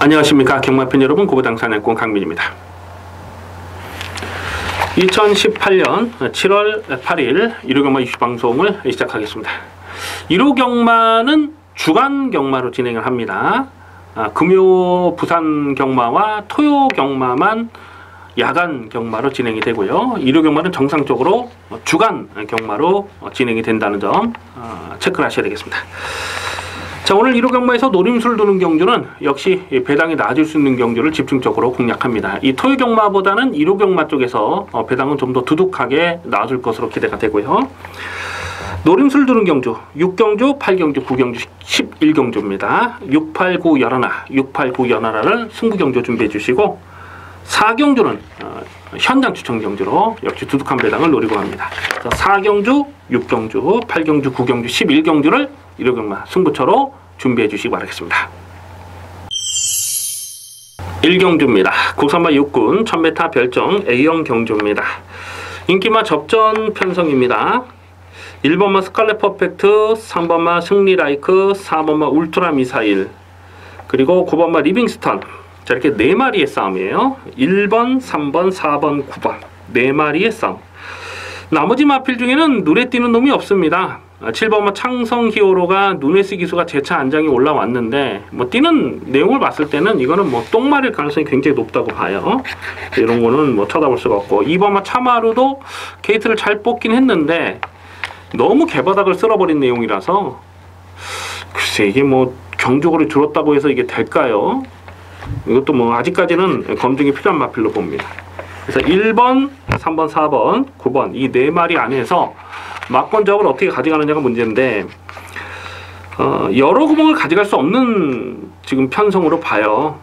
안녕하십니까 경마팬 여러분, 고부당산행꾼 강민입니다. 2018년 7월 8일 1호 경마 이슈 방송을 시작하겠습니다. 1호 경마는 주간 경마로 진행을 합니다. 금요 부산 경마와 토요 경마만 야간 경마로 진행이 되고요. 1호 경마는 정상적으로 주간 경마로 진행이 된다는 점 체크를 하셔야 되겠습니다. 자, 오늘 1호 경마에서 노림수를 두는 경주는 역시 배당이 낮을 수 있는 경주를 집중적으로 공략합니다. 이 토요 경마보다는 1호 경마 쪽에서 배당은 좀 더 두둑하게 나아질 것으로 기대가 되고요. 노림수를 두는 경주 6경주, 8경주, 9경주, 11경주입니다. 6, 8, 9 연하나, 6, 8, 9 연하나를 승부경주 준비해 주시고 4경주는 현장 추천 경주로 역시 두둑한 배당을 노리고 합니다. 4경주, 6경주, 8경주, 9경주, 11경주를 1호 경마 승부처로 준비해 주시기 바라겠습니다. 1경주입니다. 국산마 6군 1000m 별정 A형 경주입니다. 인기마 접전 편성입니다. 1번마 스칼렛 퍼펙트, 3번마 승리라이크, 4번마 울트라 미사일, 그리고 9번마 리빙스턴. 자, 이렇게 4마리의 싸움이에요. 1번, 3번, 4번, 9번 4마리의 싸움. 나머지 마필 중에는 눈에 띄는 놈이 없습니다. 7번마 창성 히어로가 눈에 쓰 기수가 재차 안장이 올라왔는데 뭐 띄는 내용을 봤을 때는 이거는 뭐 똥말일 가능성이 굉장히 높다고 봐요. 이런 거는 뭐 쳐다볼 수가 없고, 2번마 차마루도 게이트를 잘 뽑긴 했는데 너무 개바닥을 쓸어버린 내용이라서 글쎄 이게 뭐 경적으로 줄었다고 해서 이게 될까요? 이것도 뭐 아직까지는 검증이 필요한 마필로 봅니다. 그래서 1번, 3번, 4번, 9번 이 4마리 안에서 막권적을 어떻게 가져가느냐가 문제인데 여러 구멍을 가져갈 수 없는 지금 편성으로 봐요.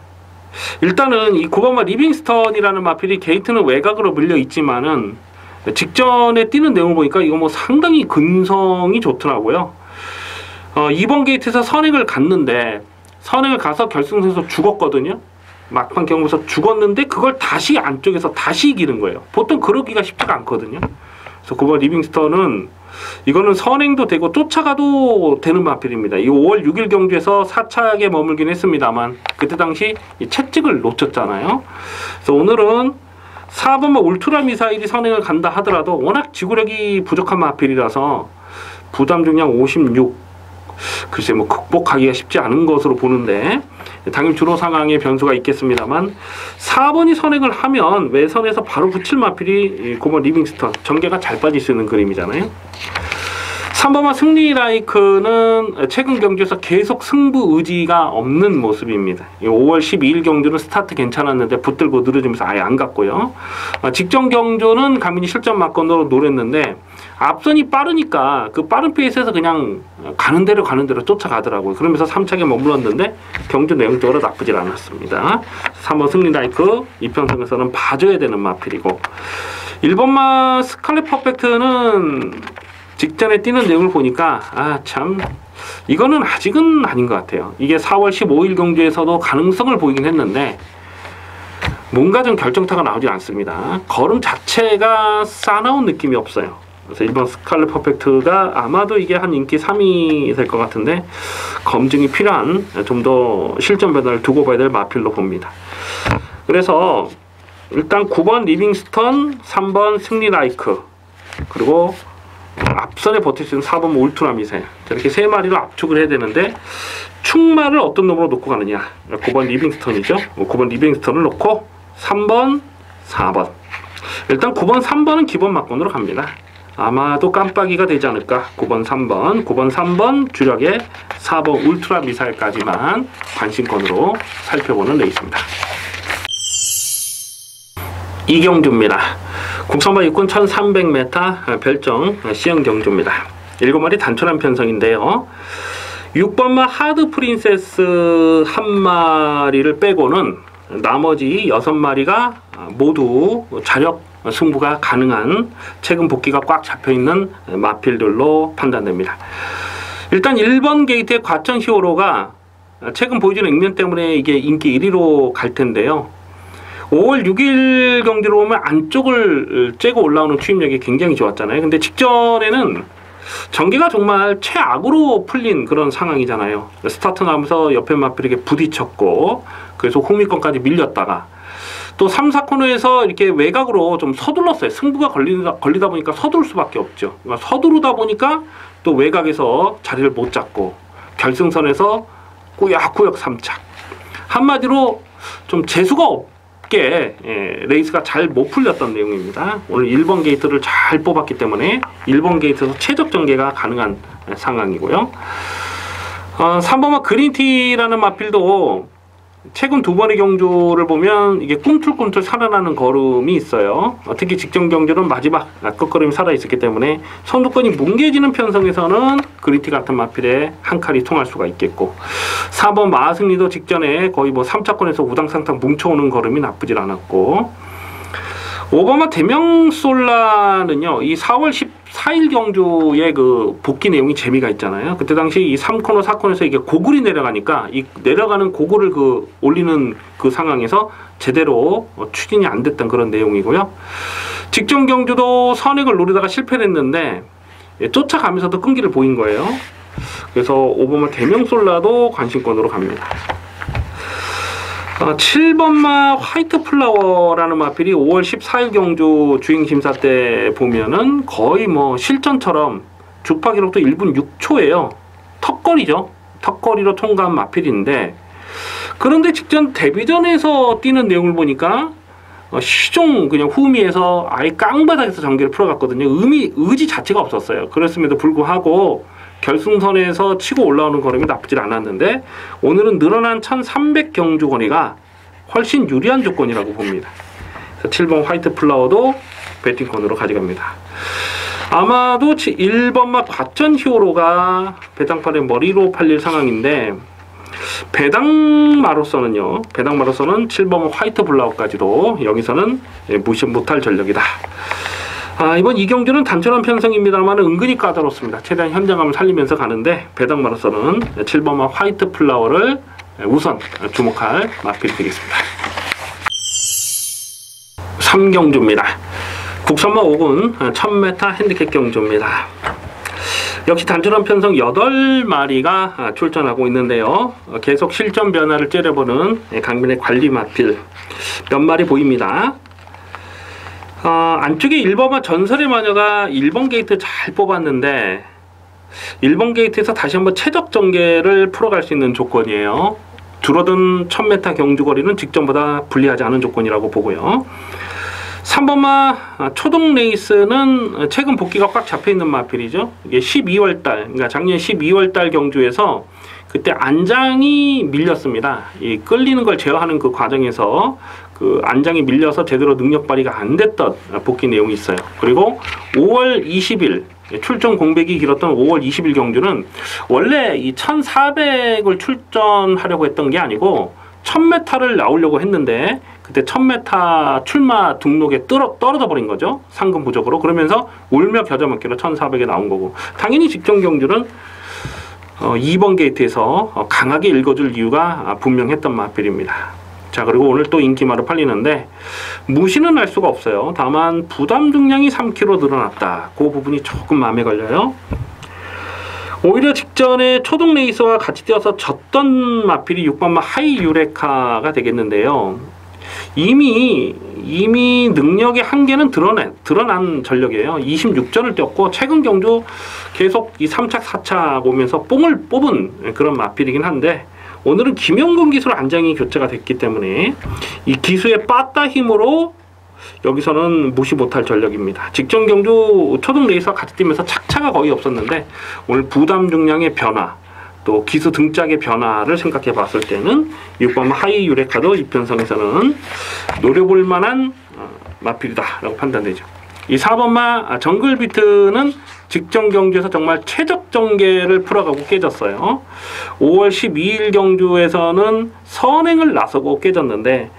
일단은 이 9번마 리빙스턴이라는 마필이 게이트는 외곽으로 밀려 있지만은 직전에 뛰는 내용을 보니까 이거 뭐 상당히 근성이 좋더라고요. 2번 게이트에서 선행을 갔는데 선행을 가서 결승선에서 죽었거든요. 막판 경험에서 죽었는데 그걸 다시 안쪽에서 다시 이기는 거예요. 보통 그러기가 쉽지가 않거든요. 그래서 9번 리빙스턴은 이거는 선행도 되고 쫓아가도 되는 마필입니다. 이 5월 6일 경주에서 4차에 머물긴 했습니다만 그때 당시 이 채찍을 놓쳤잖아요. 그래서 오늘은 4번마 울트라 미사일이 선행을 간다 하더라도 워낙 지구력이 부족한 마필이라서 부담 중량 56, 글쎄 뭐 극복하기가 쉽지 않은 것으로 보는데 당일 주로 상황에 변수가 있겠습니다만 4번이 선행을 하면 외선에서 바로 붙일 마필이 9번 리빙스턴, 전개가 잘 빠질 수 있는 그림이잖아요. 3번마 승리라이크는 최근 경주에서 계속 승부 의지가 없는 모습입니다. 5월 12일 경주는 스타트 괜찮았는데 붙들고 늘어지면서 아예 안 갔고요. 직전 경주는 강민이 실전 막건으로 노렸는데 앞선이 빠르니까 그 빠른 페이스에서 그냥 가는 대로 쫓아가더라고요. 그러면서 3차에 머물렀는데 경주 내용적으로 나쁘질 않았습니다. 3번 승리라이크 이 편성에서는 봐줘야 되는 마필이고, 1번마 스칼렛 퍼펙트는 직전에 뛰는 내용을 보니까 참 이거는 아직은 아닌 것 같아요. 이게 4월 15일 경주에서도 가능성을 보이긴 했는데 뭔가 좀 결정타가 나오지 않습니다. 걸음 자체가 싸나운 느낌이 없어요. 그래서 1번 스칼렛 퍼펙트가 아마도 이게 한 인기 3위 될 것 같은데 검증이 필요한 좀 더 실전 변화를 두고 봐야 될 마필로 봅니다. 그래서 일단 9번 리빙스턴, 3번 승리라이크, 그리고 앞선에 버틸 수 있는 4번 울트라 미사일, 이렇게 3마리로 압축을 해야 되는데 충마를 어떤 놈으로 놓고 가느냐. 9번 리빙스턴이죠. 9번 리빙스턴을 놓고 3번, 4번. 일단 9번, 3번은 기본 막건으로 갑니다. 아마도 깜빡이가 되지 않을까. 9번, 3번, 9번, 3번 주력에 4번 울트라 미사일까지만 관심권으로 살펴보는 레이스입니다. 이경주입니다. 국산마 6군 1300m 별정 C형 경주입니다. 7마리 단촐한 편성인데요. 6번마 하드 프린세스 1마리를 빼고는 나머지 6마리가 모두 자력 승부가 가능한 최근 복귀가 꽉 잡혀있는 마필들로 판단됩니다. 일단 1번 게이트의 과천 히어로가 최근 보여주는 액면 때문에 이게 인기 1위로 갈 텐데요. 5월 6일 경기로 보면 안쪽을 째고 올라오는 추임력이 굉장히 좋았잖아요. 근데 직전에는 전개가 정말 최악으로 풀린 그런 상황이잖아요. 스타트 나면서 옆에 마필에게 부딪혔고 그래서 호미권까지 밀렸다가 또 3, 4코너에서 이렇게 외곽으로 좀 서둘렀어요. 승부가 걸리다 보니까 서두를 수밖에 없죠. 그러니까 서두르다 보니까 또 외곽에서 자리를 못 잡고 결승선에서 꾸역꾸역 3착. 한마디로 좀 재수가 없게 레이스가 잘 못 풀렸던 내용입니다. 오늘 1번 게이트를 잘 뽑았기 때문에 1번 게이트에서 최적 전개가 가능한 상황이고요. 3번마 그린티라는 마필도 최근 두 번의 경주를 보면 이게 꿈틀꿈틀 살아나는 걸음이 있어요. 특히 직전 경주는 마지막 끝걸음이 살아있었기 때문에 선두권이 뭉개지는 편성에서는 그린티 같은 마필에 한 칼이 통할 수가 있겠고 4번 마승리도 직전에 거의 뭐 3차권에서 우당탕탕 뭉쳐오는 걸음이 나쁘질 않았고 5번마 대명솔라는요, 이 4월 14일 경주의 그 복귀 내용이 재미가 있잖아요. 그때 당시 이 3코너, 4코너에서 이게 고글이 내려가니까 이 내려가는 고글을 그 올리는 그 상황에서 제대로 추진이 안 됐던 그런 내용이고요. 직전 경주도 선행을 노리다가 실패를 했는데 쫓아가면서도 끈기를 보인 거예요. 그래서 5번마 대명솔라도 관심권으로 갑니다. 7번마 화이트 플라워라는 마필이 5월 14일 경주 주행심사 때 보면은 거의 뭐 실전처럼 주파 기록도 1분 6초예요. 턱걸이죠. 턱걸이로 통과한 마필인데 그런데 직전 데뷔전에서 뛰는 내용을 보니까 시종 그냥 후미에서 아예 깡바닥에서 전개를 풀어갔거든요. 의지 자체가 없었어요. 그랬음에도 불구하고 결승선에서 치고 올라오는 걸음이 나쁘질 않았는데 오늘은 늘어난 1300 경주 거리가 훨씬 유리한 조건이라고 봅니다. 그래서 7번 화이트 플라워도 배팅권으로 가져갑니다. 아마도 1번마 과천 히어로가 배당판에 머리로 팔릴 상황인데 배당마로서는 7번 화이트 플라워까지도 여기서는 무시 못할 전력이다. 이번 이 경주는 단촐한 편성입니다만 은근히 까다롭습니다. 최대한 현장감을 살리면서 가는데 배당마로서는 7번마 화이트 플라워를 우선 주목할 마필이 되겠습니다. 3경주입니다. 국산마 5군 1000m 핸디캡 경주입니다. 역시 단촐한 편성 8마리가 출전하고 있는데요. 계속 실전 변화를 째려보는 강민의 관리 마필 몇 마리 보입니다. 안쪽에 1번마 전설의 마녀가 1번 게이트 잘 뽑았는데 1번 게이트에서 다시 한번 최적 전개를 풀어갈 수 있는 조건이에요. 줄어든 1000m 경주거리는 직전보다 불리하지 않은 조건이라고 보고요. 3번마 초동 레이스는 최근 복귀가 꽉 잡혀있는 마필이죠. 이게 12월달, 그러니까 작년 12월달 경주에서 그때 안장이 밀렸습니다. 이 끌리는 걸 제어하는 그 과정에서 그 안장이 밀려서 제대로 능력 발휘가 안 됐던 복귀 내용이 있어요. 그리고 5월 20일 출전 공백이 길었던 5월 20일 경주는 원래 이 1400을 출전하려고 했던 게 아니고 1000m를 나오려고 했는데 그때 1000m 출마 등록에 떨어져 버린 거죠. 상금 부족으로. 그러면서 울며 겨자 먹기로 1400에 나온 거고 당연히 직전 경주는 2번 게이트에서 강하게 읽어줄 이유가 분명했던 마필입니다. 자, 그리고 오늘 또 인기마로 팔리는데 무시는 할 수가 없어요. 다만 부담 중량이 3kg 늘어났다. 그 부분이 조금 마음에 걸려요. 오히려 직전에 초동 레이스와 같이 뛰어서 졌던 마필이 6번마 하이 유레카가 되겠는데요. 이미 능력의 한계는 드러난 전력이에요. 26전을 뛰었고 최근 경주 계속 이 3착 4착 오면서 뽕을 뽑은 그런 마필이긴 한데 오늘은 김영근 기술 안장이 교체가 됐기 때문에 이 기수의 빠따 힘으로 여기서는 무시 못할 전력입니다. 직전 경주 초등 레이스와 같이 뛰면서 착차가 거의 없었는데 오늘 부담 중량의 변화 또 기수 등짝의 변화를 생각해 봤을 때는 6번 하이 유레카도 이 편성에서는 노려볼 만한 마필이다 라고 판단되죠. 이 4번마 정글비트는 직전 경주에서 정말 최적 전개를 풀어가고 깨졌어요. 5월 12일 경주에서는 선행을 나서고 깨졌는데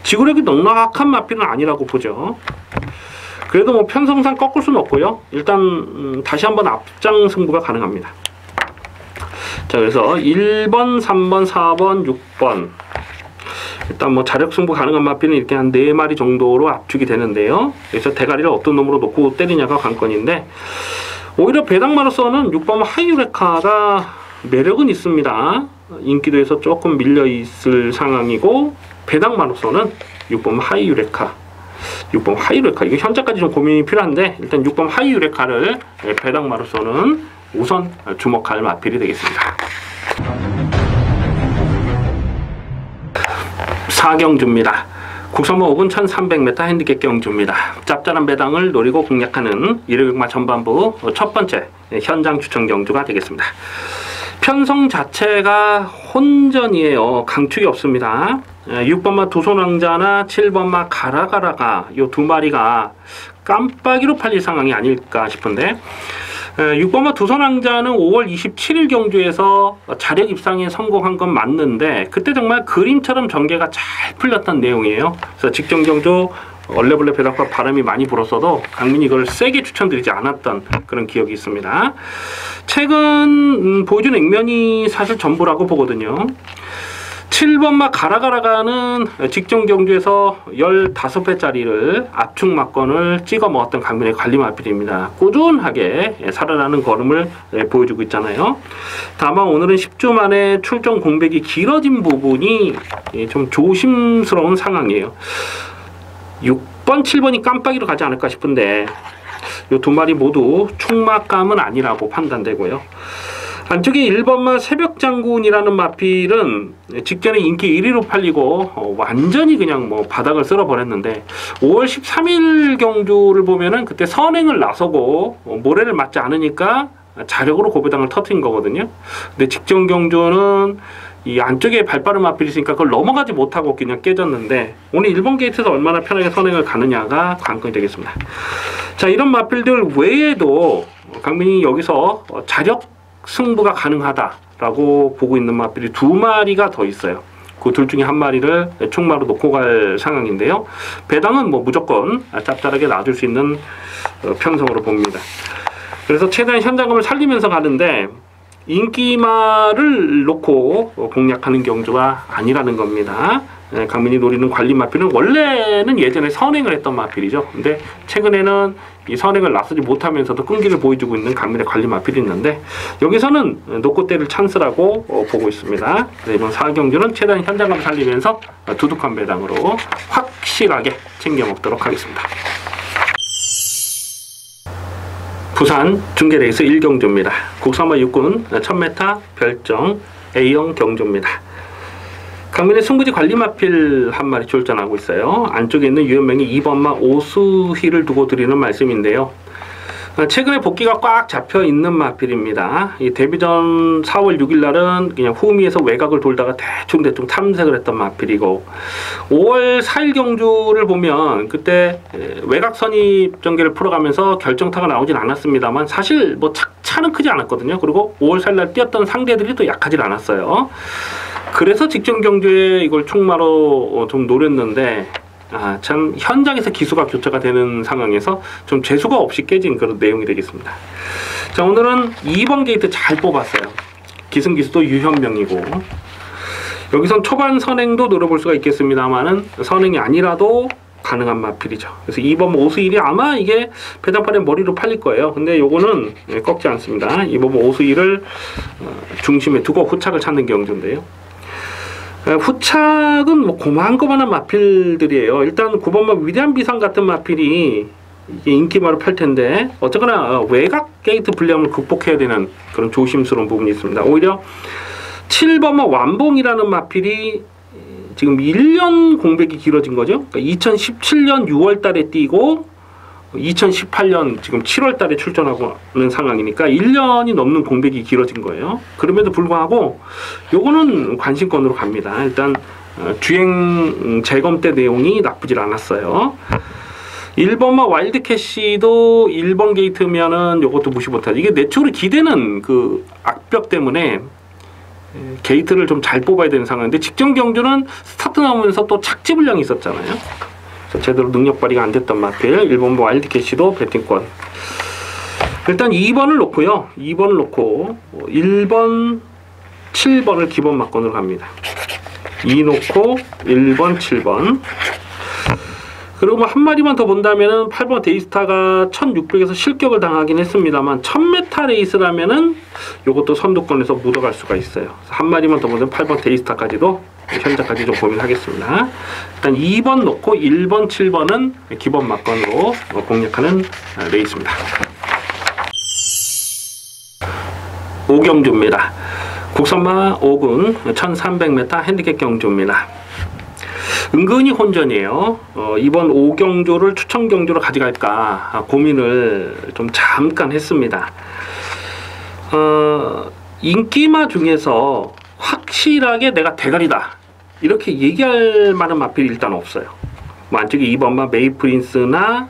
지구력이 넉넉한 마필은 아니라고 보죠. 그래도 뭐 편성상 꺾을 수는 없고요. 일단 다시 한번 앞장 승부가 가능합니다. 자, 그래서 1번, 3번, 4번, 6번 일단 뭐 자력 승부 가능한 마필은 이렇게 한 4마리 정도로 압축이 되는데요. 그래서 대가리를 어떤 놈으로 놓고 때리냐가 관건인데 오히려 배당마로서는 6번 하이유레카가 매력은 있습니다. 인기도에서 조금 밀려있을 상황이고, 배당마로서는 6번 하이유레카, 이거 현재까지 좀 고민이 필요한데, 일단 6번 하이유레카를 배당마로서는 우선 주목할 마필이 되겠습니다. 4경주입니다. 국선모 5분 1300m 핸디캡 경주입니다. 짭짤한 배당을 노리고 공략하는 일요일마 전반부 첫 번째 현장 추천 경주가 되겠습니다. 편성 자체가 혼전이에요. 강축이 없습니다. 6번마 두손왕자나 7번마 가라가라가 이 두 마리가 깜빡이로 팔릴 상황이 아닐까 싶은데, 6번마 두손왕자는 5월 27일 경주에서 자력 입상에 성공한 건 맞는데, 그때 정말 그림처럼 전개가 잘 풀렸던 내용이에요. 그래서 직전 경주 얼레벌레 배당과 바람이 많이 불었어도 강민이 이걸 세게 추천드리지 않았던 그런 기억이 있습니다. 최근 보여준 액면이 사실 전부라고 보거든요. 7번마 가라가라가는 직전 경주에서 15회짜리를 압축 막건을 찍어 먹었던 강민의 관리 마필입니다. 꾸준하게 살아나는 걸음을 보여주고 있잖아요. 다만 오늘은 10주 만에 출전 공백이 길어진 부분이 좀 조심스러운 상황이에요. 6번, 7번이 깜빡이로 가지 않을까 싶은데, 이 두 마리 모두 충막감은 아니라고 판단되고요. 안쪽에 1번마 새벽장군이라는 마필은 직전에 인기 1위로 팔리고 완전히 그냥 뭐 바닥을 쓸어버렸는데, 5월 13일 경주를 보면은 그때 선행을 나서고 모래를 맞지 않으니까 자력으로 고배당을 터뜨린 거거든요. 근데 직전 경주는 이 안쪽에 발빠른 마필이 있으니까 그걸 넘어가지 못하고 그냥 깨졌는데, 오늘 1번 게이트에서 얼마나 편하게 선행을 가느냐가 관건이 되겠습니다. 자, 이런 마필들 외에도 강민이 여기서 자력 승부가 가능하다라고 보고 있는 마필이 두 마리가 더 있어요. 그 둘 중에 한 마리를 총마로 놓고 갈 상황인데요. 배당은 뭐 무조건 짭짤하게 놔줄 수 있는 편성으로 봅니다. 그래서 최대한 현장감을 살리면서 가는데, 인기마를 놓고 공략하는 경주가 아니라는 겁니다. 강민이 노리는 관리 마필은 원래는 예전에 선행을 했던 마필이죠. 근데 최근에는 이 선행을 나서지 못하면서도 끈기를 보여주고 있는 강민의 관리 마필이 있는데, 여기서는 놓고 때릴 찬스라고 보고 있습니다. 이번 4경주는 최대한 현장감 살리면서 두둑한 배당으로 확실하게 챙겨 먹도록 하겠습니다. 부산 중계레이스 1경주입니다. 국산마 육군 1000m 별정 A형 경주입니다. 강민의 승부지 관리 마필 한 마리 출전하고 있어요. 안쪽에 있는 유현명이 2번마 오수희를 두고 드리는 말씀인데요. 최근에 복귀가 꽉 잡혀 있는 마필입니다. 이 데뷔전 4월 6일 날은 그냥 후미에서 외곽을 돌다가 대충 탐색을 했던 마필이고, 5월 4일 경주를 보면 그때 외곽 선입 전개를 풀어가면서 결정타가 나오진 않았습니다만, 사실 뭐 차는 크지 않았거든요. 그리고 5월 4일 날 뛰었던 상대들이 또 약하질 않았어요. 그래서 직전 경주에 이걸 총마로 좀 노렸는데, 참 현장에서 기수가 교차가 되는 상황에서 좀 재수가 없이 깨진 그런 내용이 되겠습니다. 자, 오늘은 2번 게이트 잘 뽑았어요. 기승기수도 유현명이고, 여기선 초반 선행도 노려볼 수가 있겠습니다만은 선행이 아니라도 가능한 마필이죠. 그래서 2번 오수일이 아마 이게 배당판에 머리로 팔릴 거예요. 근데 요거는 꺾지 않습니다. 2번 오수일을 중심에 두고 후착을 찾는 경주인데요. 후착은 뭐 고만고만한 마필들이에요. 일단 9번마 위대한 비상 같은 마필이 인기마로 팔 텐데, 어쨌거나 외곽 게이트 불리함을 극복해야 되는 그런 조심스러운 부분이 있습니다. 오히려 7번마 완봉이라는 마필이 지금 1년 공백이 길어진 거죠. 그러니까 2017년 6월 달에 뛰고 2018년 지금 7월 달에 출전하고는 상황이니까 1년이 넘는 공백이 길어진 거예요. 그럼에도 불구하고 요거는 관심권으로 갑니다. 일단 주행 재검 때 내용이 나쁘질 않았어요. 1번마 와일드캐시도 1번 게이트면은 요것도 무시 못하죠. 이게 내추럴이 기대는 그 악벽 때문에 게이트를 좀 잘 뽑아야 되는 상황인데, 직전 경주는 스타트 나오면서 또 착지 불량이 있었잖아요. 제대로 능력 발휘가 안 됐던 마필 1번 와일드캐시도 배팅권. 일단 2번을 놓고요. 2번을 놓고 1번, 7번을 기본 막건으로 갑니다. 2 놓고 1번, 7번. 그리고 뭐 한 마리만 더 본다면은 8번 데이스타가 1600에서 실격을 당하긴 했습니다만 1000m 레이스라면은 요것도 선두권에서 묻어갈 수가 있어요. 한 마리만 더 보면 8번 데이스타까지도 현재까지 좀 고민하겠습니다. 일단 2번 놓고 1번, 7번은 기본 막건으로 공략하는 레이스입니다. 5경주입니다. 국선마 5군 1300m 핸디캡 경주입니다. 은근히 혼전이에요. 이번 5경주를 추천 경주로 가져갈까 고민을 좀 잠깐 했습니다. 인기마 중에서 확실하게 내가 대가리다 이렇게 얘기할 만한 마필이 일단 없어요. 뭐 안쪽에 2번마 메이프린스나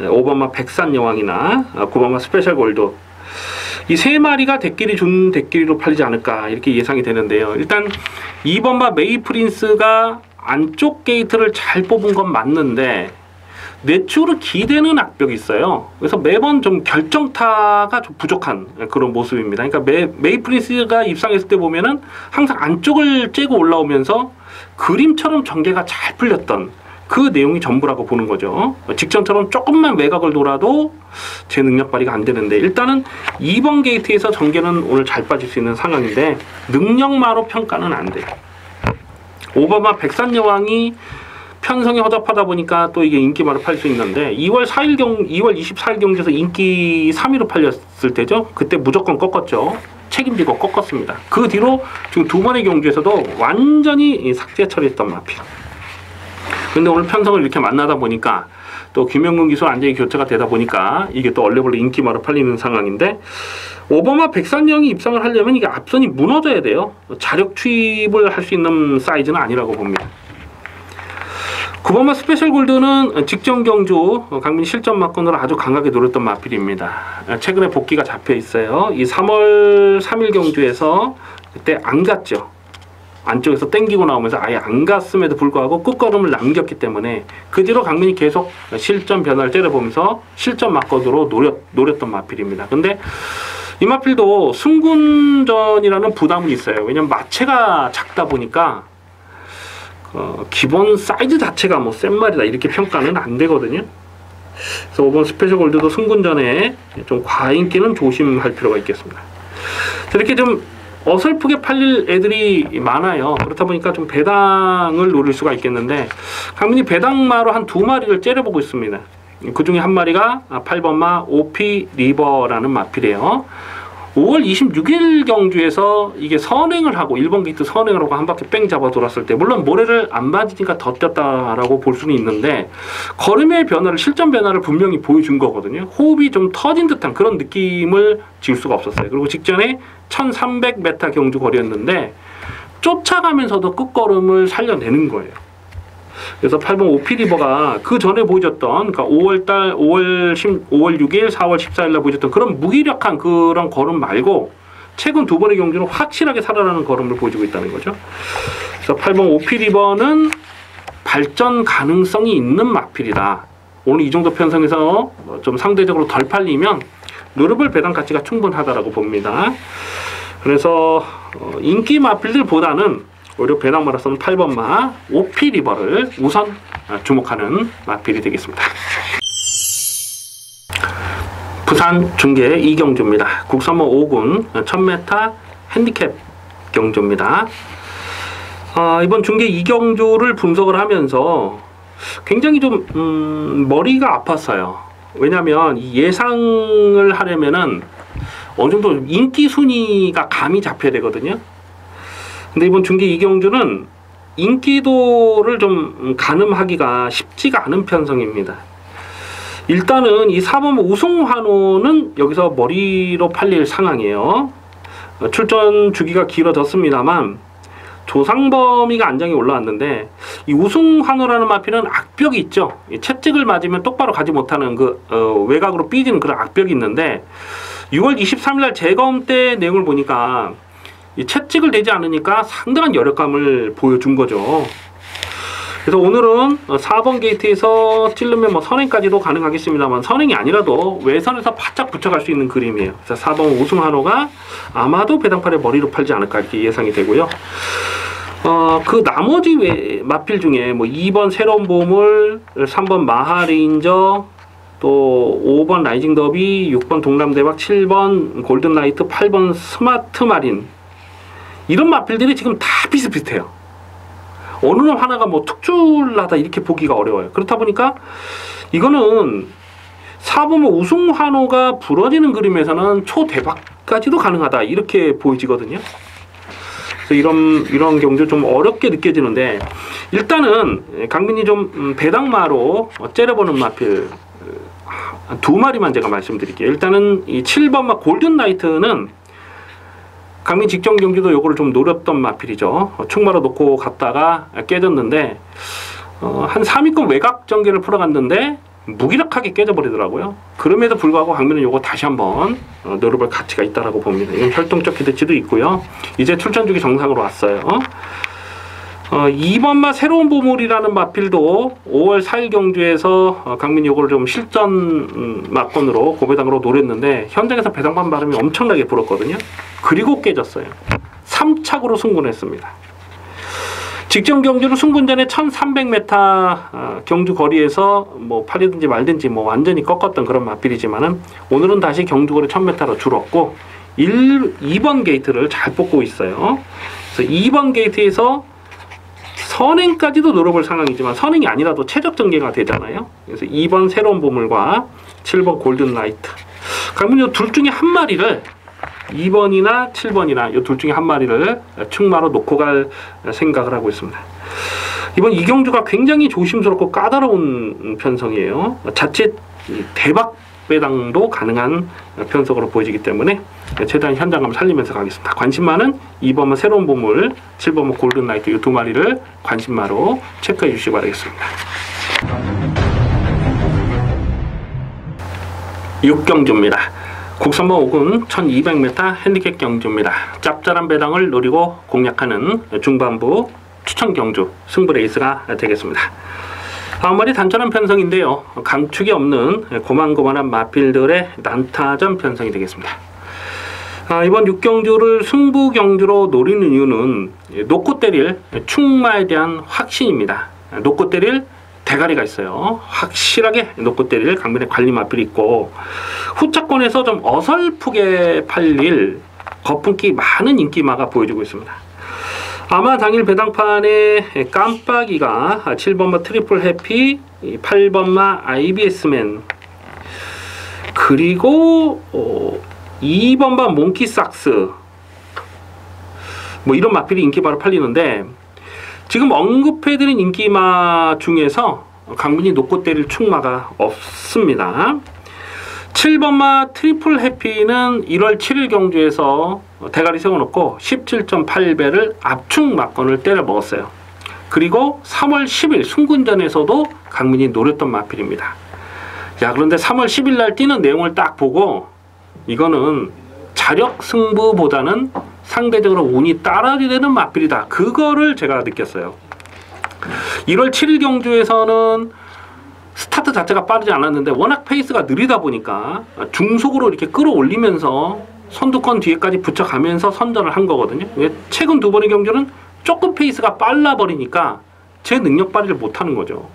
5번마 백산여왕이나 9번마 스페셜 골드 이 세 마리가 대끼리 준 대끼리로 팔리지 않을까 이렇게 예상이 되는데요. 일단 2번마 메이프린스가 안쪽 게이트를 잘 뽑은 건 맞는데 내추로 기대는 악벽이 있어요. 그래서 매번 좀 결정타가 좀 부족한 그런 모습입니다. 그러니까 메이프린스가 입상했을 때 보면은 항상 안쪽을 째고 올라오면서 그림처럼 전개가 잘 풀렸던 그 내용이 전부라고 보는 거죠. 직전처럼 조금만 외곽을 돌아도 제 능력 발휘가 안 되는데 일단은 2번 게이트에서 전개는 오늘 잘 빠질 수 있는 상황인데 능력마로 평가는 안 돼요. 5번마 백산여왕이 편성이 허접하다 보니까 또 이게 인기마로 팔 수 있는데 2월 24일 경기에서 인기 3위로 팔렸을 때죠. 그때 무조건 꺾었죠. 책임지고 꺾었습니다. 그 뒤로 지금 두 번의 경주에서도 완전히 삭제 처리했던 마필. 근데 오늘 편성을 이렇게 만나다 보니까 또 김영근 기수 안정이 교체가 되다 보니까 이게 또 얼레벌레 인기마로 팔리는 상황인데 5번마 백산여왕이 입상을 하려면 이게 앞선이 무너져야 돼요. 자력 투입을 할 수 있는 사이즈는 아니라고 봅니다. 9번마 스페셜 골드는 직전 경주 강민이 실전 막건으로 아주 강하게 노렸던 마필입니다. 최근에 복귀가 잡혀 있어요. 이 3월 3일 경주에서 그때 안 갔죠. 안쪽에서 땡기고 나오면서 아예 안 갔음에도 불구하고 끝걸음을 남겼기 때문에 그 뒤로 강민이 계속 실전 변화를 째려보면서 실전 막건으로 노렸던 마필입니다. 근데 이 마필도 승군전이라는 부담이 있어요. 왜냐면 마체가 작다 보니까 기본 사이즈 자체가 뭐 센 말이다 이렇게 평가는 안 되거든요. 그래서 5번 스페셜 골드도 승군전에 좀 과인기는 조심할 필요가 있겠습니다. 이렇게 좀 어설프게 팔릴 애들이 많아요. 그렇다 보니까 좀 배당을 노릴 수가 있겠는데 강민이 배당마로 한 2마리를 째려보고 있습니다. 그 중에 한 마리가 8번마 OP 리버라는 마필이에요. 5월 26일 경주에서 이게 선행을 하고 1번 게이트 선행을 하고 한 바퀴 뺑 잡아 돌았을 때 물론 모래를 안 맞으니까 더 뛰었다라고 볼 수는 있는데 걸음의 변화를 실전 변화를 분명히 보여준 거거든요. 호흡이 좀 터진 듯한 그런 느낌을 지울 수가 없었어요. 그리고 직전에 1300m 경주 거리였는데 쫓아가면서도 끝걸음을 살려내는 거예요. 그래서 8번 오피리버가 그 전에 보여줬던 그러니까 5월 6일, 4월 14일 날 보여줬던 그런 무기력한 그런 걸음 말고 최근 두 번의 경주는 확실하게 살아나는 걸음을 보여주고 있다는 거죠. 그래서 8번 오피리버는 발전 가능성이 있는 마필이다. 오늘 이 정도 편성에서 좀 상대적으로 덜 팔리면 노르블 배당 가치가 충분하다라고 봅니다. 그래서 인기 마필들보다는 오히려 배당마라서는 8번마 오피리버를 우선 주목하는 마필이 되겠습니다. 부산 중계 이경주입니다. 국선마 5군 1000m 핸디캡 경주입니다. 이번 중계 2경주를 분석을 하면서 굉장히 좀 머리가 아팠어요. 왜냐하면 예상을 하려면은 어느 정도 인기 순위가 감이 잡혀야 되거든요. 근데 이번 중계 이경주는 인기도를 좀 가늠하기가 쉽지가 않은 편성입니다. 일단은 이 4번 우승환호는 여기서 머리로 팔릴 상황이에요. 출전 주기가 길어졌습니다만 조상범위가 안장에 올라왔는데 이 우승환호라는 마필은 악벽이 있죠. 채찍을 맞으면 똑바로 가지 못하는 그 외곽으로 삐지는 그런 악벽이 있는데 6월 23일 날 재검 때 내용을 보니까 이 채찍을 대지 않으니까 상당한 여력감을 보여준 거죠. 그래서 오늘은 4번 게이트에서 찌르면 뭐 선행까지도 가능하겠습니다만 선행이 아니라도 외선에서 바짝 붙여갈 수 있는 그림이에요. 그래서 4번 우승한호가 아마도 배당팔의 머리로 팔지 않을까 이렇게 예상이 되고요. 그 나머지 마필 중에 뭐 2번 새로운 보물, 3번 마하레인저, 또 5번 라이징 더비, 6번 동남대박, 7번 골든라이트, 8번 스마트 마린, 이런 마필들이 지금 다 비슷비슷해요. 어느 하나가 뭐 특출나다 이렇게 보기가 어려워요. 그렇다 보니까 이거는 사보면 우승 환호가 부러지는 그림에서는 초대박까지도 가능하다 이렇게 보여지거든요. 그래서 이런 경주 좀 어렵게 느껴지는데, 일단은 강민이 좀 배당마로 째려보는 마필 두 마리만 제가 말씀드릴게요. 일단은 이 7번마 골든라이트는 강민 직전 경기도 요거를 좀 노렸던 마필이죠. 충마로 놓고 갔다가 깨졌는데 한 3위권 외곽 전개를 풀어갔는데 무기력하게 깨져버리더라고요. 그럼에도 불구하고 강민은 요거 다시 한번 노려볼 가치가 있다라고 봅니다. 이건 활동적 기대치도 있고요. 이제 출전 주기 정상으로 왔어요. 2번마 새로운 보물이라는 마필도 5월 4일 경주에서 강민이 요거를 좀 실전 막건으로 고배당으로 노렸는데 현장에서 배당반 발음이 엄청나게 불었거든요. 그리고 깨졌어요. 3착으로 승군했습니다. 직전 경주로 승군 전에 1300m 경주 거리에서 뭐 팔리든지 말든지 뭐 완전히 꺾었던 그런 마필이지만은 오늘은 다시 경주 거리 1000m로 줄었고 2번 게이트를 잘 뽑고 있어요. 그래서 2번 게이트에서 선행까지도 노려볼 상황이지만 선행이 아니라도 최적 전개가 되잖아요. 그래서 2번 새로운 보물과 7번 골든라이트, 그러면 이 둘 중에 한 마리를 2번이나 7번이나 이 둘 중에 한 마리를 충마로 놓고 갈 생각을 하고 있습니다. 이번 이경주가 굉장히 조심스럽고 까다로운 편성이에요. 자칫 대박 배당도 가능한 편성으로 보여지기 때문에 최대한 현장감을 살리면서 가겠습니다. 관심마는 2번은 새로운 보물, 7번은 골든라이트 이 두 마리를 관심마로 체크해 주시기 바라겠습니다. 6경주입니다. 국선마 5군 1200m 핸디캡 경주입니다. 짭짤한 배당을 노리고 공략하는 중반부 추천 경주 승부 레이스가 되겠습니다. 다음 마리 단촐한 편성인데요. 강축이 없는 고만고만한 마필들의 난타전 편성이 되겠습니다. 이번 6경주를 승부 경주로 노리는 이유는 놓고 때릴 충마에 대한 확신입니다. 놓고 때릴 대가리가 있어요. 확실하게 놓고 때릴 강민의 관리 마필이 있고, 후차권에서 좀 어설프게 팔릴 거품기 많은 인기마가 보여주고 있습니다. 아마 당일 배당판에 깜빡이가 7번마 트리플 해피, 8번마 IBS맨, 그리고 2번마 몽키삭스, 뭐 이런 마필이 인기마로 팔리는데, 지금 언급해드린 인기마 중에서 강민이 놓고 때릴 충마가 없습니다. 7번마 트리플 해피는 1월 7일 경주에서 대가리 세워놓고 17.8배를 압축 막건을 때려 먹었어요. 그리고 3월 10일 순군전에서도 강민이 노렸던 마필입니다. 야, 그런데 3월 10일 날 뛰는 내용을 딱 보고 이거는 자력 승부보다는 상대적으로 운이 따라지는 마필이다. 그거를 제가 느꼈어요. 1월 7일 경주에서는 스타트 자체가 빠르지 않았는데 워낙 페이스가 느리다 보니까 중속으로 이렇게 끌어올리면서 선두권 뒤에까지 붙여가면서 선전을 한 거거든요. 최근 두 번의 경주는 조금 페이스가 빨라 버리니까 제 능력 발휘를 못하는 거죠.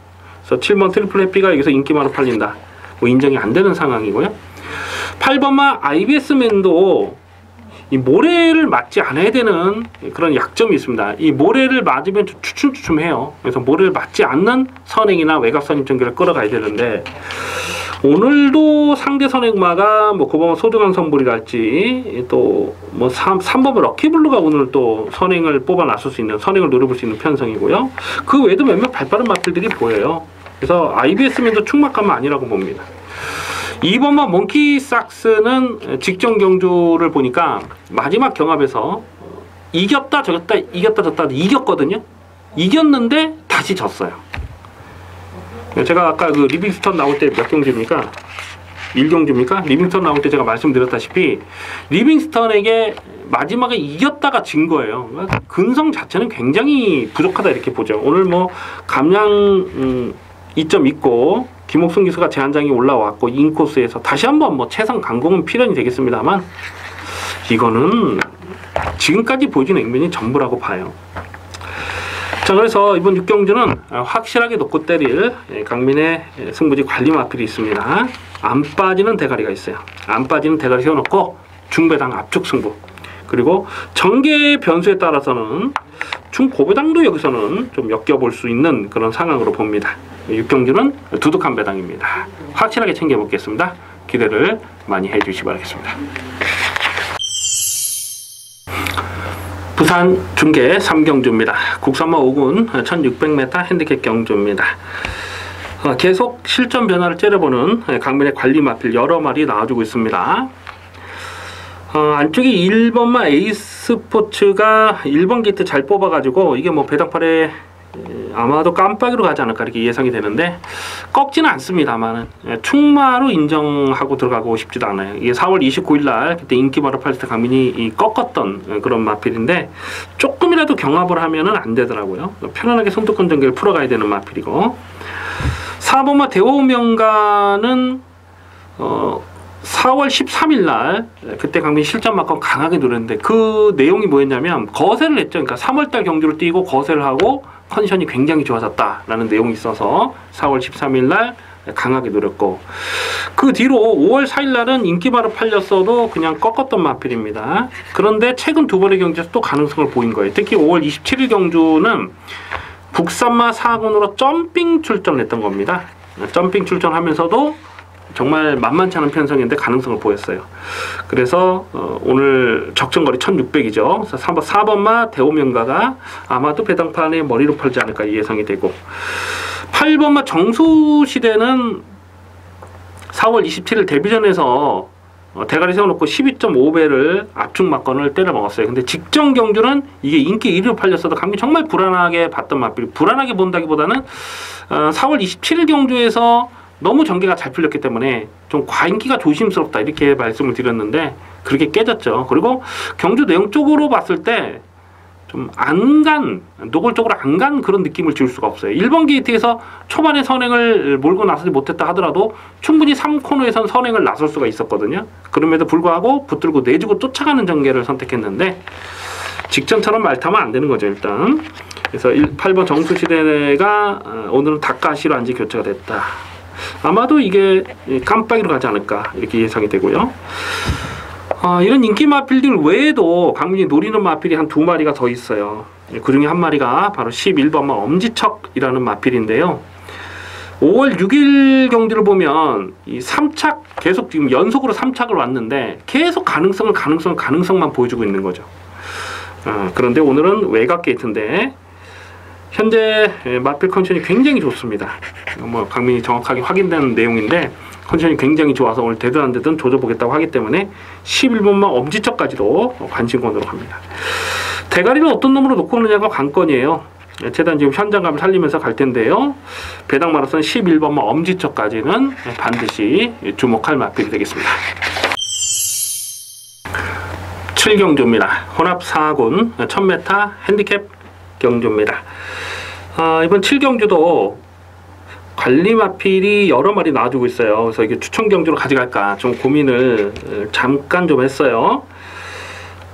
그래서 7번 트리플 해피가 여기서 인기마로 팔린다, 뭐 인정이 안 되는 상황이고요. 8번마 IBS맨도 이 모래를 맞지 않아야 되는 그런 약점이 있습니다. 이 모래를 맞으면 주춤주춤해요. 그래서 모래를 맞지 않는 선행이나 외곽 선임 전개를 끌어가야 되는데, 오늘도 상대 선행마가 뭐 9번 소중한 선불이랄지 또 뭐 3번 럭키블루가 오늘 또 선행을 뽑아 나설 수 있는, 선행을 노려볼 수 있는 편성이고요. 그 외에도 몇몇 발빠른 마필들이 보여요. 그래서 IBS맨도 충막감은 아니라고 봅니다. 2번마 몽키삭스는 직전 경주를 보니까 마지막 경합에서 이겼다 졌다 이겼다 졌다 이겼거든요. 이겼는데 다시 졌어요. 제가 아까 그 리빙스턴 나올 때 몇 경주입니까? 1경주입니까? 리빙스턴 나올 때 제가 말씀드렸다시피 리빙스턴에게 마지막에 이겼다가 진 거예요. 근성 자체는 굉장히 부족하다 이렇게 보죠. 오늘 뭐 감량 2점 있고 김옥순 기수가 제한장이 올라왔고 인코스에서 다시 한번 뭐 최선 강공은 필연이 되겠습니다만, 이거는 지금까지 보여준 액면이 전부라고 봐요. 자, 그래서 이번 6경주는 확실하게 놓고 때릴 강민의 승부지 관리 마필이 있습니다. 안 빠지는 대가리가 있어요. 안 빠지는 대가리 세워놓고 중배당 압축 승부. 그리고 전개 변수에 따라서는 중고배당도 여기서는 좀 엮여볼 수 있는 그런 상황으로 봅니다. 6경주는 두둑한 배당입니다. 확실하게 챙겨먹겠습니다. 기대를 많이 해주시기 바라겠습니다. 부산 중계 3경주입니다. 국산마 5군 1600m 핸디캡 경주입니다. 계속 실전 변화를 째려보는 강민의 관리 마필 여러 마리 나와주고 있습니다. 안쪽에 1번마 에이스포츠가 1번 게이트 잘 뽑아가지고 이게 뭐 배당팔에 아마도 깜빡이로 가지 않을까 이렇게 예상이 되는데 꺾지는 않습니다만은 충마로 인정하고 들어가고 싶지도 않아요. 이게 4월 29일 날 그때 인기바로 팔을 때 강민이 꺾었던 그런 마필인데 조금이라도 경합을 하면은 안 되더라고요. 편안하게 손톱권 전개를 풀어가야 되는 마필이고 4번마 대호명가는 4월 13일 날 그때 강민이 실전 막건 강하게 노렸는데 그 내용이 뭐였냐면 거세를 했죠. 그러니까 3월달 경주를 뛰고 거세를 하고 컨디션이 굉장히 좋아졌다라는 내용이 있어서 4월 13일 날 강하게 노렸고 그 뒤로 5월 4일 날은 인기바로 팔렸어도 그냥 꺾었던 마필입니다. 그런데 최근 두 번의 경주에서 또 가능성을 보인 거예요. 특히 5월 27일 경주는 국산마 4군으로 점핑 출전을 했던 겁니다. 점핑 출전하면서도 정말 만만치 않은 편성인데 가능성을 보였어요. 그래서 오늘 적정거리 1600이죠. 그래서 4번마 대호명가가 아마도 배당판에 머리로 팔지 않을까 예상이 되고 8번마 정수시대는 4월 27일 데뷔전에서 대가리 세워놓고 12.5배를 압축 막건을 때려 먹었어요. 근데 직전 경주는 이게 인기 1위로 팔렸어도 강민 정말 불안하게 봤던 맛bil. 불안하게 본다기보다는 4월 27일 경주에서 너무 전개가 잘 풀렸기 때문에 좀 과인기가 조심스럽다 이렇게 말씀을 드렸는데 그렇게 깨졌죠. 그리고 경주 내용적으로 봤을 때 좀 노골적으로 안 간 그런 느낌을 지울 수가 없어요. 1번 게이트에서 초반에 선행을 몰고 나서지 못했다 하더라도 충분히 3코너에선 선행을 나설 수가 있었거든요. 그럼에도 불구하고 붙들고 내주고 쫓아가는 전개를 선택했는데 직전처럼 말 타면 안 되는 거죠. 일단 그래서 8번 정수시대가 오늘은 닭가시로 안지 교체가 됐다. 아마도 이게 깜빡이로 가지 않을까 이렇게 예상이 되고요. 이런 인기 마필들 외에도 강민이 노리는 마필이 한 2마리가 더 있어요. 그 중에 한 마리가 바로 11번마 엄지척이라는 마필인데요. 5월 6일 경기를 보면 이 3착 계속 지금 연속으로 3착을 왔는데 계속 가능성만 보여주고 있는 거죠. 그런데 오늘은 외곽 게이트인데 현재 마필 컨디션이 굉장히 좋습니다. 뭐 강민이 정확하게 확인된 내용인데 컨디션이 굉장히 좋아서 오늘 되든 안 되든 조져보겠다고 하기 때문에 11번마 엄지척까지도 관심권으로 갑니다. 대가리를 어떤 놈으로 놓고 오느냐가 관건이에요. 최대한 지금 현장감을 살리면서 갈 텐데요. 배당 마라톤 11번마 엄지척까지는 반드시 주목할 마필이 되겠습니다. 7경주입니다. 혼합 4군 1000m 핸디캡 경주입니다. 이번 7경주도 관리 마필이 여러 마리 나와주고 있어요. 그래서 이게 추천 경주로 가져갈까 좀 고민을 잠깐 좀 했어요.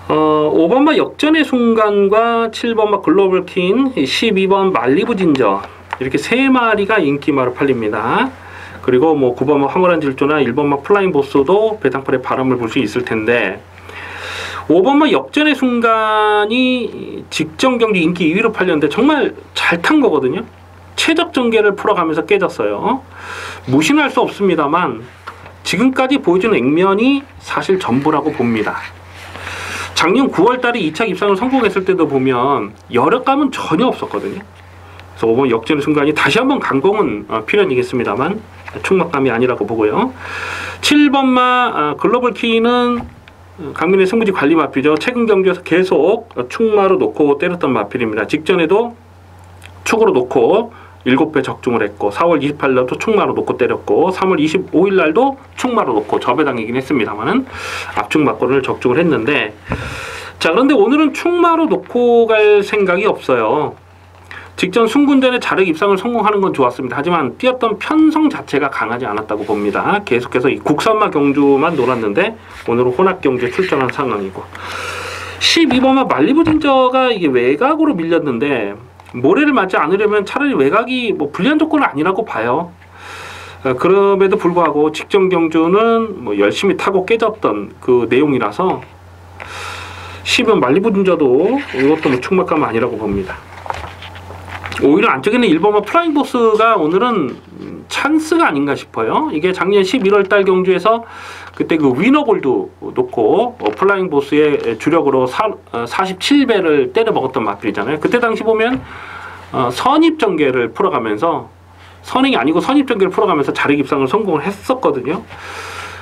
5번마 역전의 순간과 7번마 글로벌 퀸, 12번 말리부 진저 이렇게 3마리가 인기마로 팔립니다. 그리고 뭐 9번마 황홀한 질주나 1번마 플라잉 보스도 배당팔에 바람을 볼 수 있을 텐데 5번마 역전의 순간이 직전 경기 인기 2위로 팔렸는데 정말 잘 탄 거거든요. 최적 전개를 풀어가면서 깨졌어요. 무시는 할 수 없습니다만 지금까지 보여주는 액면이 사실 전부라고 봅니다. 작년 9월달에 2차 입상을 성공했을 때도 보면 여력감은 전혀 없었거든요. 그래서 5번 역전의 순간이 다시 한번 강공은 필연이겠습니다만 충막감이 아니라고 보고요. 7번마 글로벌 키는 강민의 승부지 관리 마필이죠. 최근 경주에서 계속 축마로 놓고 때렸던 마필입니다. 직전에도 축으로 놓고 7배 적중을 했고 4월 28일날도 축마로 놓고 때렸고 3월 25일 날도 축마로 놓고 저배당이긴 했습니다만은 압축 막건을 적중을 했는데 자 그런데 오늘은 축마로 놓고 갈 생각이 없어요. 직전 순군전에 자력 입상을 성공하는 건 좋았습니다. 하지만 뛰었던 편성 자체가 강하지 않았다고 봅니다. 계속해서 이 국산마 경주만 놀았는데 오늘은 혼합 경주에 출전한 상황이고 12번마 말리부 진저가 이게 외곽으로 밀렸는데 모래를 맞지 않으려면 차라리 외곽이 뭐 불리한 조건은 아니라고 봐요. 그럼에도 불구하고 직전 경주는 뭐 열심히 타고 깨졌던 그 내용이라서 10연 말리부진저도 이것도 뭐 충막감은 아니라고 봅니다. 오히려 안쪽에는 1번마 플라잉 보스가 오늘은 찬스가 아닌가 싶어요. 이게 작년 11월달 경주에서 그때 그 위너골드 놓고 플라잉 보스의 주력으로 47배를 때려 먹었던 마필이잖아요. 그때 당시 보면 선입전개를 풀어가면서 선행이 아니고 선입전개를 풀어가면서 자력 입상을 성공을 했었거든요.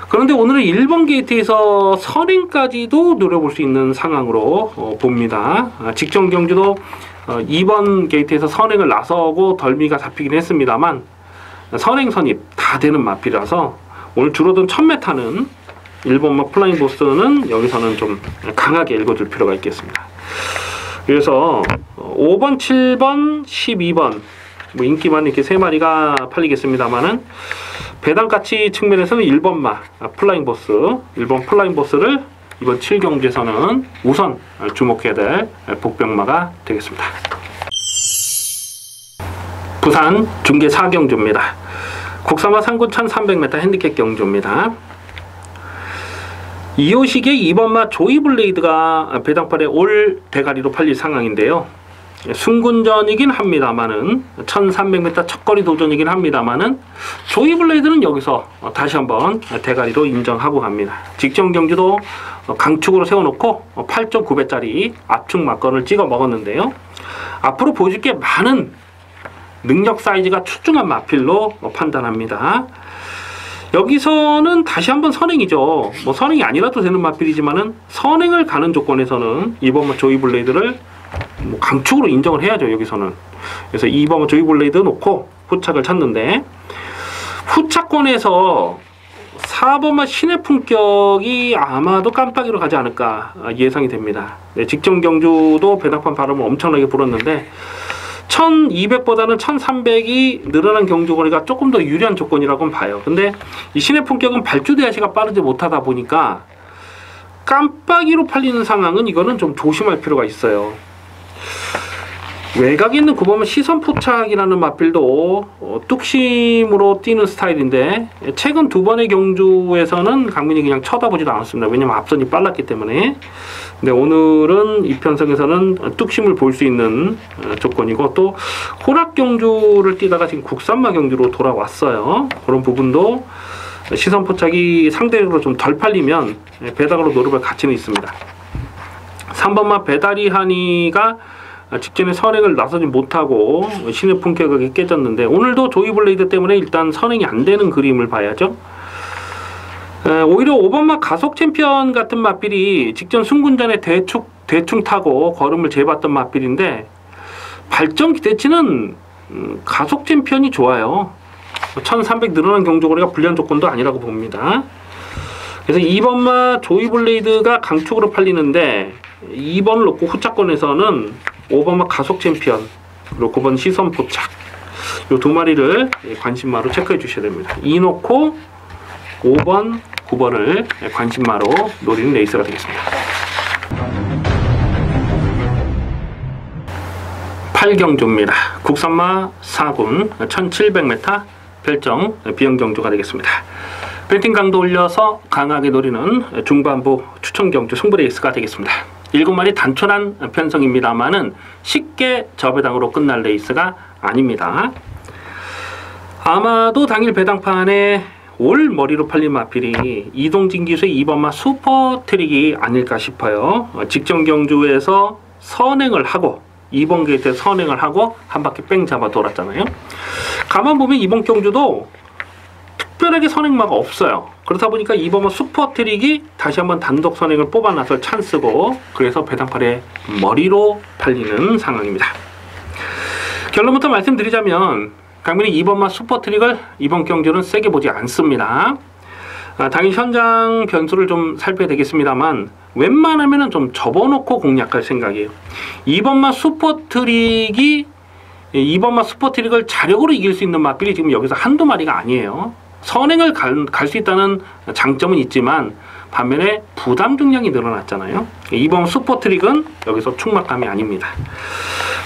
그런데 오늘은 1번 게이트에서 선행까지도 노려볼 수 있는 상황으로 봅니다. 직전 경주도 2번 게이트에서 선행을 나서고 덜미가 잡히긴 했습니다만 선행 선입 다 되는 마필이라서 오늘 줄어든 1000m는 1번마 플라잉 보스는 여기서는 좀 강하게 읽어줄 필요가 있겠습니다. 그래서 5번, 7번, 12번 뭐 인기만 이렇게 3마리가 팔리겠습니다만은 배당 가치 측면에서는 1번마 플라잉 보스, 1번 플라잉 보스를 이번 7경주에서는 우선 주목해야 될 복병마가 되겠습니다. 부산 중계 4경주입니다. 국산화 상군 1300m 핸디캡 경주입니다. 이호식의 2번마 조이블레이드가 배당팔에 올 대가리로 팔릴 상황인데요. 순군전이긴 합니다만은 1300m 첫거리 도전이긴 합니다만은 조이블레이드는 여기서 다시 한번 대가리로 인정하고 갑니다. 직전 경주도 강축으로 세워놓고 8.9배짜리 압축 막건을 찍어 먹었는데요. 앞으로 보여줄 게 많은 능력 사이즈가 출중한 마필로 판단합니다. 여기서는 다시 한번 선행이죠. 뭐 선행이 아니라도 되는 마필이지만은 선행을 가는 조건에서는 2번마 조이블레이드를 뭐 강축으로 인정을 해야죠. 여기서는. 그래서 2번마 조이블레이드 놓고 후착을 찾는데 후착권에서 4번마 신의 품격이 아마도 깜빡이로 가지 않을까 예상이 됩니다. 네, 직전 경주도 배당판 바람을 엄청나게 불었는데 1200보다는 1300이 늘어난 경주거리가 조금 더 유리한 조건이라고는 봐요. 근데 이 신의 품격은 발주 대하시가 빠르지 못하다 보니까 깜빡이로 팔리는 상황은 이거는 좀 조심할 필요가 있어요. 외곽에 있는 9번은 시선 포착이라는 마필도 뚝심으로 뛰는 스타일인데 최근 2번의 경주에서는 강민이 그냥 쳐다보지도 않았습니다. 왜냐면 앞선이 빨랐기 때문에. 근데 오늘은 이 편성에서는 뚝심을 볼 수 있는 조건이고 또 호락 경주를 뛰다가 지금 국산마 경주로 돌아왔어요. 그런 부분도 시선 포착이 상대적으로 좀 덜 팔리면 배당으로 노려볼 가치는 있습니다. 3번마 배다리 한이가 직전에 선행을 나서지 못하고 신의 품격이 깨졌는데 오늘도 조이블레이드 때문에 일단 선행이 안 되는 그림을 봐야죠. 오히려 5번마 가속 챔피언 같은 마필이 직전 순군전에 대충 타고 걸음을 재봤던 마필인데 발전 기대치는 가속 챔피언이 좋아요. 1300 늘어난 경주거리가 불리한 조건도 아니라고 봅니다. 그래서 2번마 조이블레이드가 강축으로 팔리는데 2번을 놓고 후착권에서는 5번마 가속 챔피언 그리고 9번 시선 포착 이 두 마리를 관심마로 체크해 주셔야 됩니다. 이 놓고 5번, 9번을 관심마로 노리는 레이스가 되겠습니다. 8경주입니다. 국산마 4군 1700m 별정 비영경주가 되겠습니다. 배팅 강도 올려서 강하게 노리는 중반부 추천 경주 승부 레이스가 되겠습니다. 7마리 단촐한 편성입니다만은 쉽게 저배당으로 끝날 레이스가 아닙니다. 아마도 당일 배당판에 올 머리로 팔린 마필이 이동진 기수의 2번마 슈퍼 트릭이 아닐까 싶어요. 직전 경주에서 선행을 하고 2번 게이트에 선행을 하고 한 바퀴 뺑 잡아 돌았잖아요. 가만 보면 이번 경주도 특별하게 선행마가 없어요. 그렇다 보니까 2번마 슈퍼 트릭이 다시 한번 단독 선행을 뽑아 나설 찬스고 그래서 배당팔의 머리로 팔리는 상황입니다. 결론부터 말씀드리자면 강민이 2번마 슈퍼 트릭을 이번 경주는 세게 보지 않습니다. 당연히 현장 변수를 좀 살펴야 되겠습니다만 웬만하면 좀 접어놓고 공략할 생각이에요. 2번마 슈퍼 트릭이 2번마 슈퍼 트릭을 자력으로 이길 수 있는 마필이 지금 여기서 한두 마리가 아니에요. 선행을 갈 수 있다는 장점은 있지만 반면에 부담 중량이 늘어났잖아요. 2번 슈퍼 트릭은 여기서 충막감이 아닙니다.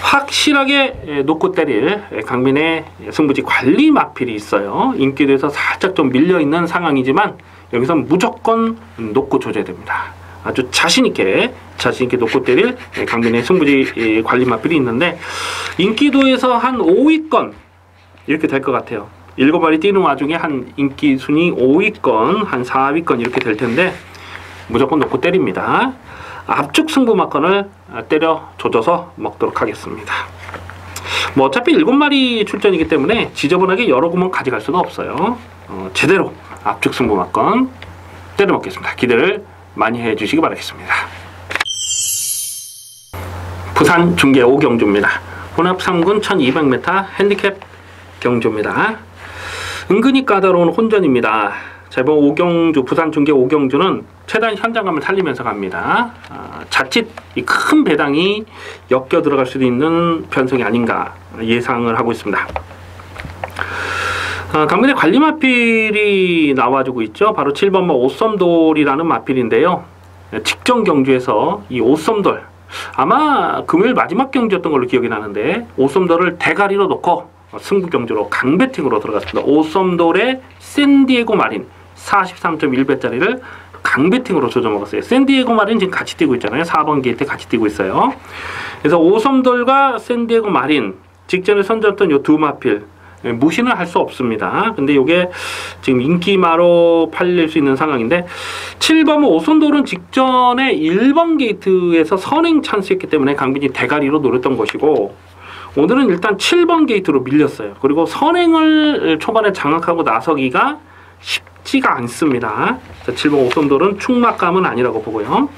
확실하게 놓고 때릴 강민의 승부지 관리 마필이 있어요. 인기도에서 살짝 좀 밀려있는 상황이지만 여기서 무조건 놓고 조져야 됩니다. 아주 자신있게 놓고 때릴 강민의 승부지 관리 마필이 있는데 인기도에서 한 5위권 이렇게 될 것 같아요. 7마리 뛰는 와중에 한 인기 순위 5위권 한 4위권 이렇게 될 텐데 무조건 놓고 때립니다. 압축 승부 막건을 때려 조져서 먹도록 하겠습니다. 뭐 어차피 7마리 출전이기 때문에 지저분하게 여러 구멍 가져갈 수는 없어요. 제대로 압축 승부 막건 때려 먹겠습니다. 기대를 많이 해주시기 바라겠습니다. 부산 중계 5경주입니다. 혼합 3군 1200m 핸디캡 경주입니다. 은근히 까다로운 혼전입니다. 자, 이번 5경주 부산 중계 5경주는 최대한 현장감을 살리면서 갑니다. 자칫 이 큰 배당이 엮여 들어갈 수도 있는 편성이 아닌가 예상을 하고 있습니다. 강민의 관리 마필이 나와주고 있죠. 바로 7번마 오썸돌이라는 마필인데요. 직전 경주에서 이 오썸돌 아마 금요일 마지막 경주였던 걸로 기억이 나는데 오썸돌을 대가리로 놓고 승부 경주로 강배팅으로 들어갔습니다. 오썸돌의 샌디에고 마린 43.1배짜리를 강배팅으로 조져 먹었어요. 샌디에고 마린 지금 같이 뛰고 있잖아요. 4번 게이트 같이 뛰고 있어요. 그래서 오섬돌과 샌디에고 마린 직전에 선졌던 요 두 마필 무시는 할 수 없습니다. 근데 요게 지금 인기마로 팔릴 수 있는 상황인데 7번 오섬돌은 직전에 1번 게이트에서 선행 찬스였기 때문에 강빈이 대가리로 노렸던 것이고 오늘은 일단 7번 게이트로 밀렸어요. 그리고 선행을 초반에 장악하고 나서기가 쉽지가 않습니다. 7번 오썸돌은 충막감은 아니라고 보고요.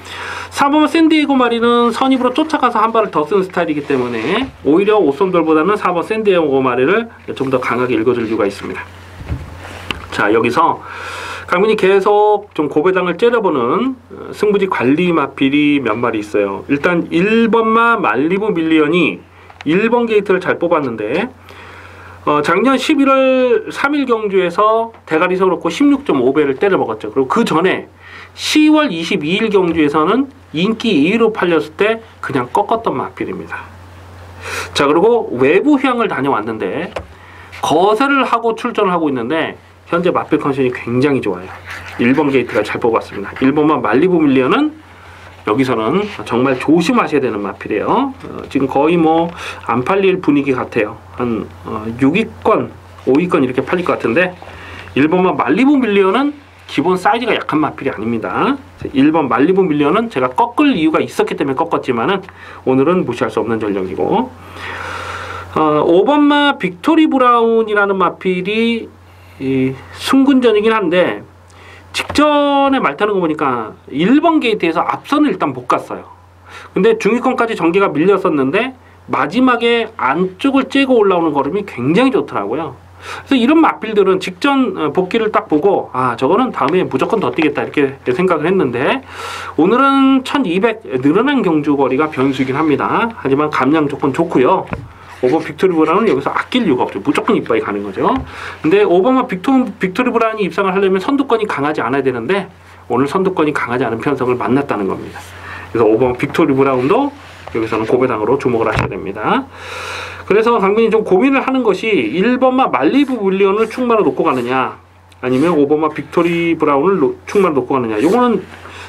4번 샌디에고 마리는 선입으로 쫓아가서 한 발을 더 쓰는 스타일이기 때문에 오히려 오썸돌보다는 4번 샌디에고 마리를 좀 더 강하게 읽어줄 이유가 있습니다. 자, 여기서 강민이 계속 좀 고배당을 째려보는 승부지 관리 마필이 몇 마리 있어요. 일단 1번마 말리부 밀리언이 1번 게이트를 잘 뽑았는데 작년 11월 3일 경주에서 대가리서 그렇고 16.5배를 때려 먹었죠. 그리고 그 전에 10월 22일 경주에서는 인기 2위로 팔렸을 때 그냥 꺾었던 마필입니다. 자, 그리고 외부 휴양을 다녀왔는데 거세를 하고 출전을 하고 있는데 현재 마필 컨디션이 굉장히 좋아요. 1번 게이트가 잘 뽑았습니다. 1번만 말리부 밀리언은 여기서는 정말 조심하셔야 되는 마필이에요. 지금 거의 뭐 안 팔릴 분위기 같아요. 한 6위권, 5위권 이렇게 팔릴 것 같은데 1번만 말리부 밀리언은 기본 사이즈가 약한 마필이 아닙니다. 1번 말리부 밀리언은 제가 꺾을 이유가 있었기 때문에 꺾었지만은 오늘은 무시할 수 없는 전력이고 5번마 빅토리 브라운이라는 마필이 승군전이긴 한데 직전에 말 타는 거 보니까 1번 게이트에서 앞선을 일단 못 갔어요. 근데 중위권까지 전개가 밀렸었는데 마지막에 안쪽을 째고 올라오는 걸음이 굉장히 좋더라고요. 그래서 이런 마필들은 직전 복귀를 딱 보고 아, 저거는 다음에 무조건 더 뛰겠다 이렇게 생각을 했는데 오늘은 1200 늘어난 경주 거리가 변수이긴 합니다. 하지만 감량 조건 좋고요. 5번 빅토리 브라운은 여기서 아낄 이유가 없죠. 무조건 입방이 가는 거죠. 근데 5번만 빅토리 브라운이 입상을 하려면 선두권이 강하지 않아야 되는데 오늘 선두권이 강하지 않은 편성을 만났다는 겁니다. 그래서 5번 빅토리 브라운도 여기서는 고배당으로 주목을 하셔야 됩니다. 그래서 강민이 좀 고민을 하는 것이 1번만 말리부 밀리언을 충마로 놓고 가느냐 아니면 5번만 빅토리 브라운을 충마로 놓고 가느냐 요거는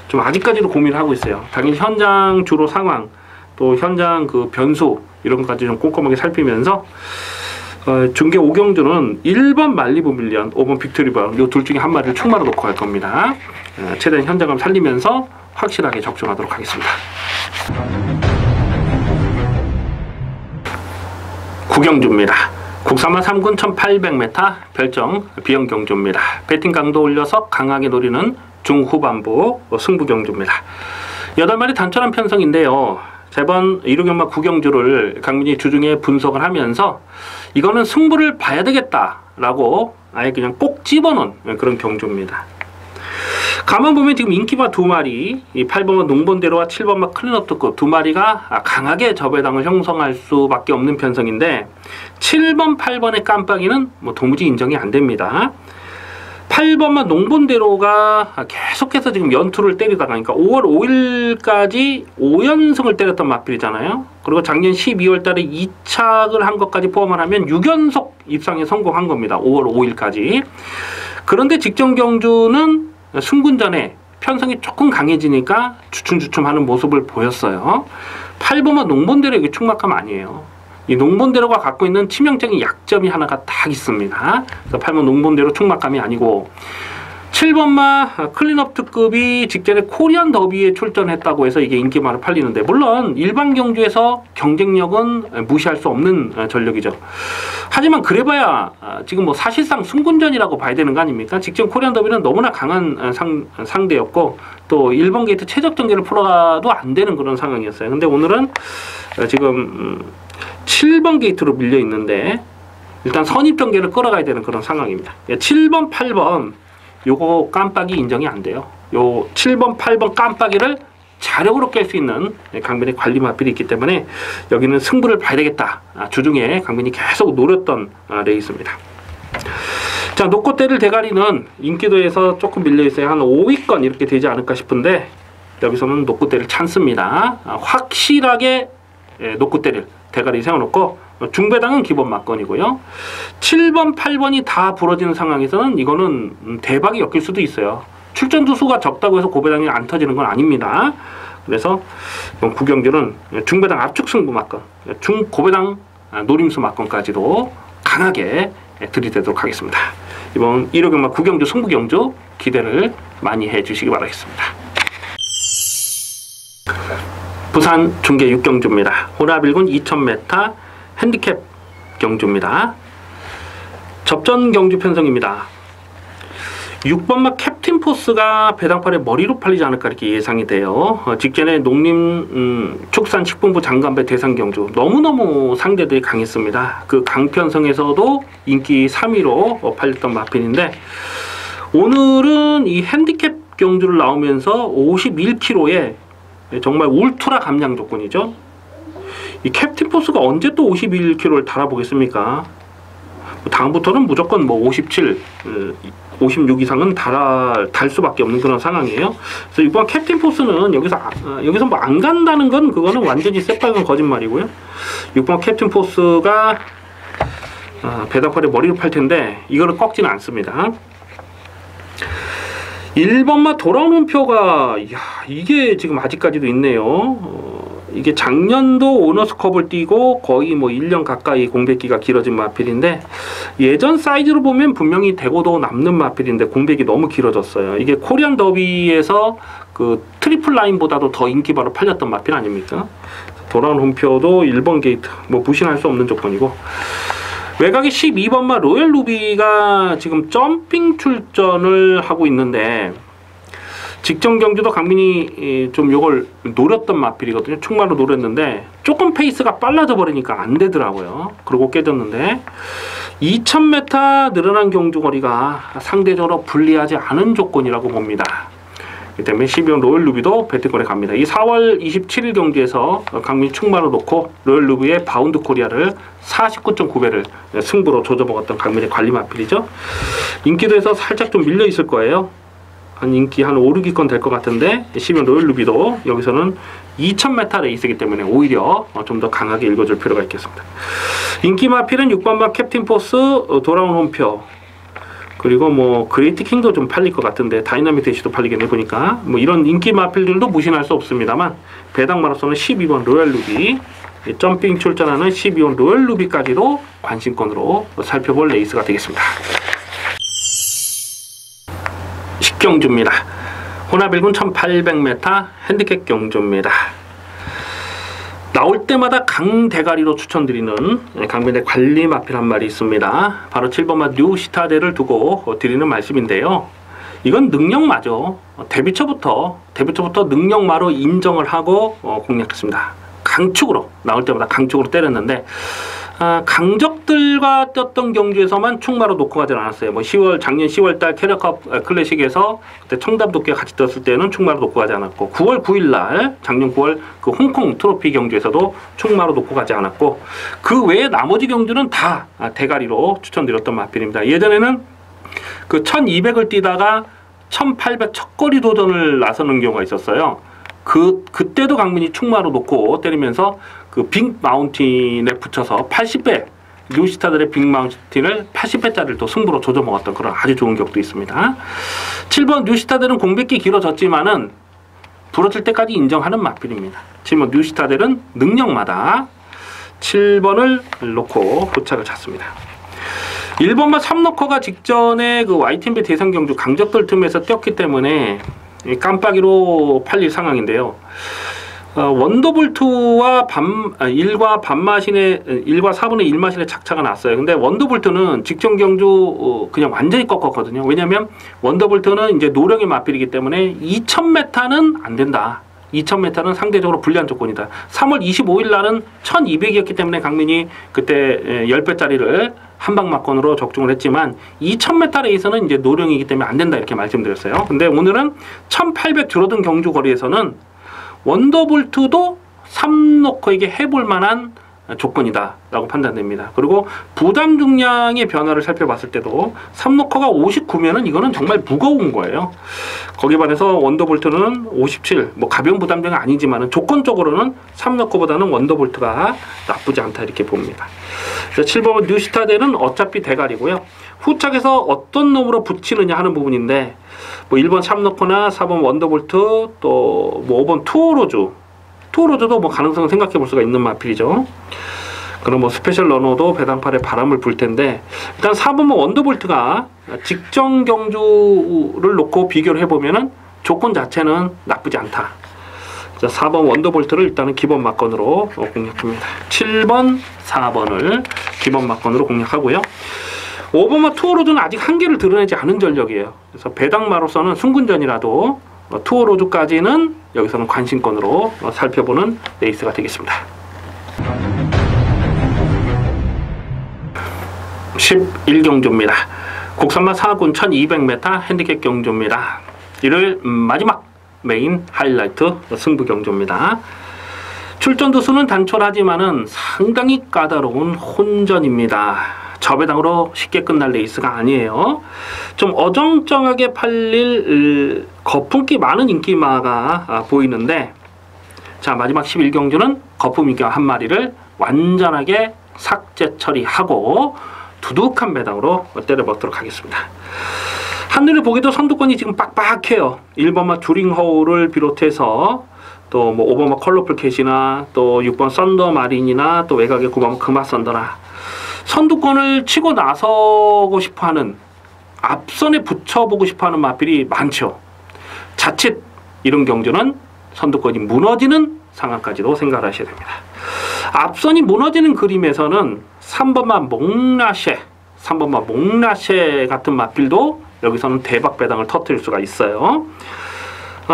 좀 아직까지도 고민을 하고 있어요. 당연히 현장 주로 상황 또 현장 그 변수 이런 것까지 좀 꼼꼼하게 살피면서 중계 5경주는 1번 말리부 밀리언, 5번 빅토리 브라운 요 둘 중에 한 마리를 충마로 놓고 갈 겁니다. 최대한 현장감 살리면서 확실하게 적중하도록 하겠습니다. 9경주입니다. 국산마 3군 1800m 별정 비형 경주입니다. 배팅 강도 올려서 강하게 노리는 중후반부 승부 경주입니다. 8마리 단촐한 편성인데요. 이번 1호경마 9경주를 강민이 주중에 분석을 하면서 이거는 승부를 봐야 되겠다라고 아예 그냥 꼭 집어넣은 그런 경주입니다. 가만 보면 지금 인기마 2마리, 이 8번마 농번대로와 7번마 클린업 특급 2마리가 강하게 저배당을 형성할 수밖에 없는 편성인데 7번, 8번의 깜빡이는 뭐 도무지 인정이 안 됩니다. 8번만 농본대로가 계속해서 지금 연투를 때리다가, 그러니까 5월 5일까지 5연승을 때렸던 마필이잖아요. 그리고 작년 12월 달에 2착을 한 것까지 포함을 하면 6연속 입상에 성공한 겁니다. 5월 5일까지. 그런데 직전 경주는 승군전에 편성이 조금 강해지니까 주춤주춤하는 모습을 보였어요. 8번만 농본대로 이게 충막감 아니에요. 이 농본대로가 갖고 있는 치명적인 약점이 하나가 딱 있습니다. 그래서 8번 농본대로 충막감이 아니고, 7번마 클린업 특급이 직전에 코리안 더비에 출전했다고 해서 이게 인기만을 팔리는데, 물론 일반 경주에서 경쟁력은 무시할 수 없는 전력이죠. 하지만 그래봐야 지금 뭐 사실상 승군전이라고 봐야 되는 거 아닙니까? 직전 코리안 더비는 너무나 강한 상대였고, 또 1번 게이트 최적 전개를 풀어가도 안 되는 그런 상황이었어요. 근데 오늘은 지금 7번 게이트로 밀려 있는데 일단 선입 전개를 끌어가야 되는 그런 상황입니다. 7번, 8번 요거 깜빡이 인정이 안 돼요. 요 7번, 8번 깜빡이를 자력으로 깰 수 있는 강변의 관리 마필이 있기 때문에 여기는 승부를 봐야 되겠다. 주중에 강변이 계속 노렸던 레이스입니다. 자, 놓고 때릴 대가리는 인기도에서 조금 밀려있어요. 한 5위권 이렇게 되지 않을까 싶은데 여기서는 놓고 때릴 찬스입니다. 확실하게 놓고 때릴 대가리 세워놓고 중배당은 기본 막건이고요. 7번, 8번이 다 부러지는 상황에서는 이거는 대박이 엮일 수도 있어요. 출전주 수가 적다고 해서 고배당이 안 터지는 건 아닙니다. 그래서 이번 구경주는 중배당 압축 승부 막건, 중고배당 노림수 막건까지도 강하게 들이대도록 하겠습니다. 이번 1호 경마 구경주 승부 경주 기대를 많이 해주시기 바라겠습니다. 부산 중계 6경주입니다. 혼합 1군 2000m 핸디캡 경주입니다. 접전 경주 편성입니다. 6번마 캡틴 포스가 배당팔에 머리로 팔리지 않을까 이렇게 예상이 돼요. 직전에 농림축산식품부 장관배 대상 경주 너무너무 상대들이 강했습니다. 그 강편성에서도 인기 3위로 팔렸던 마핀인데, 오늘은 이 핸디캡 경주를 나오면서 51kg에 정말 울트라 감량 조건이죠. 이 캡틴 포스가 언제 또 51kg를 달아보겠습니까? 다음부터는 무조건 뭐 57, 56 이상은 달 수밖에 없는 그런 상황이에요. 그래서 이번 캡틴 포스는 여기서 뭐 안 간다는 건 그거는 완전히 새빨간 거짓말이고요. 6번 캡틴 포스가 배당팔에 머리를 팔 텐데 이거를 꺾지는 않습니다. 1번마 돌아오는 표가 이게 지금 아직까지도 있네요. 이게 작년도 오너스컵을 뛰고 거의 뭐 1년 가까이 공백기가 길어진 마필인데, 예전 사이즈로 보면 분명히 대고도 남는 마필인데 공백이 너무 길어졌어요. 이게 코리안 더비에서 그 트리플 라인보다도 더 인기바로 팔렸던 마필 아닙니까? 돌아오는 홈표도 1번 게이트 뭐 무시할 수 없는 조건이고, 외곽에 12번마 로열 루비가 지금 점핑 출전을 하고 있는데, 직전 경주도 강민이 좀 요걸 노렸던 마필이거든요. 충마로 노렸는데 조금 페이스가 빨라져 버리니까 안 되더라고요. 그리고 깨졌는데 2000m 늘어난 경주 거리가 상대적으로 불리하지 않은 조건이라고 봅니다. 그렇기 때문에 12번 로열 루비도 배팅권에 갑니다. 이 4월 27일 경기에서 강민이 충마로 놓고 로열 루비의 바운드 코리아를 49.9배를 승부로 조져먹었던 강민의 관리 마필이죠. 인기도에서 살짝 좀 밀려 있을 거예요. 한 인기 한 5, 6위권 될 것 같은데 12번 로열 루비도 여기서는 2000m 레이스이기 때문에 오히려 좀 더 강하게 읽어줄 필요가 있겠습니다. 인기 마필은 6번마 캡틴 포스, 돌아온 홈표, 그리고 뭐 그레이트 킹도 좀 팔릴 것 같은데 다이나믹 대시도 팔리겠네 보니까. 뭐 이런 인기 마필들도 무시할 수 없습니다만, 배당 마라손은 12번 로열 루비, 점핑 출전하는 12번 로열 루비까지도 관심권으로 살펴볼 레이스가 되겠습니다. 식경주입니다. 혼합 1군 1800m 핸디캡 경주입니다. 나올 때마다 강대가리로 추천드리는 강변의 관리 마필 한 마리 있습니다. 바로 7번마 뉴 시타델을 두고 드리는 말씀인데요. 이건 능력마죠. 데뷔초부터 능력마로 인정을 하고 공략했습니다. 강축으로, 나올 때마다 강축으로 때렸는데, 강적들과 떴던 경주에서만 충마로 놓고 가지 않았어요. 뭐 작년 10월달 캐리어컵 클래식에서 그때 청담도끼가 같이 떴을 때는 충마로 놓고 가지 않았고, 9월 9일날 작년 9월 그 홍콩 트로피 경주에서도 충마로 놓고 가지 않았고, 그 외에 나머지 경주는 다 대가리로 추천드렸던 마필입니다. 예전에는 그 1200을 뛰다가 1800 첫거리 도전을 나서는 경우가 있었어요. 그때도 강민이 충마로 놓고 때리면서 그 빅 마운틴에 붙여서 80배 뉴시타들의 빅 마운틴을 80배짜리를 또 승부로 조져먹었던 그런 아주 좋은 기억도 있습니다. 7번 뉴시타들은 공백기 길어졌지만은 부러질 때까지 인정하는 마필입니다. 7번 뉴시타들은 능력마다 7번을 놓고 도착을 찼습니다. 1번만 3노커가 직전에 그 YTNB 대상 경주 강적들 틈에서 뛰었기 때문에 깜빡이로 팔릴 상황인데요. 원더볼트와 1과 반마신의 1과 4분의 1마신의 착차가 났어요. 근데 원더볼트는 직전 경주 그냥 완전히 꺾었거든요. 왜냐면 원더볼트는 이제 노령의 마필이기 때문에 2000m는 안 된다. 2000m는 상대적으로 불리한 조건이다. 3월 25일 날은 1200이었기 때문에 강민이 그때 10배짜리를 한방막건으로 적중을 했지만 2000m 레이서는 이제 노령이기 때문에 안 된다 이렇게 말씀드렸어요. 근데 오늘은 1800 줄어든 경주 거리에서는 원더볼트도 3노커에게 해볼 만한 조건이다 라고 판단됩니다. 그리고 부담 중량의 변화를 살펴봤을 때도 3노커가 59면은 이거는 정말 무거운 거예요. 거기에 반해서 원더볼트는 57, 뭐 가벼운 부담 중은 아니지만 조건적으로는 3노커보다는 원더볼트가 나쁘지 않다 이렇게 봅니다. 그래서 7번 뉴시타델은 어차피 대가리고요. 후착에서 어떤 놈으로 붙이느냐 하는 부분인데 뭐 1번 3노커나 4번 원더볼트 또 뭐 5번 투어로즈도 뭐 가능성을 생각해 볼 수가 있는 마필이죠. 그럼 뭐 스페셜 러너도 배당팔에 바람을 불 텐데 일단 4번 원더볼트가 직전 경주를 놓고 비교를 해보면은 조건 자체는 나쁘지 않다. 4번 원더볼트를 일단은 기본 막건으로 공략합니다. 7번, 4번을 기본 막건으로 공략하고요. 5번과 투어로즈는 아직 한계를 드러내지 않은 전력이에요. 그래서 배당마로서는 순군전이라도 투어로즈까지는 여기서는 관심권으로 살펴보는 레이스가 되겠습니다. 11경주입니다. 국산마 4군 1200m 핸디캡 경주입니다. 일요일 마지막 메인 하이라이트 승부 경주입니다. 출전 두수는 단촐하지만은 상당히 까다로운 혼전입니다. 저배당으로 쉽게 끝날 레이스가 아니에요. 좀 어정쩡하게 팔릴 거품기 많은 인기마가 보이는데 자 마지막 11경주는 거품 인기마 한 마리를 완전하게 삭제 처리하고 두둑한 배당으로 때려보도록 하겠습니다. 한눈에 보기도 선두권이 지금 빡빡해요. 1번마 주링호우를 비롯해서 또 뭐 5번마 컬러풀 캣이나 또 6번 썬더 마린이나 또 외곽의 9번 금화 썬더나 선두권을 치고 나서고 싶어하는 앞선에 붙여보고 싶어하는 마필이 많죠. 자칫 이런 경주는 선두권이 무너지는 상황까지도 생각을 하셔야 됩니다. 앞선이 무너지는 그림에서는 3번마 몽라쉐 같은 마필도 여기서는 대박 배당을 터뜨릴 수가 있어요.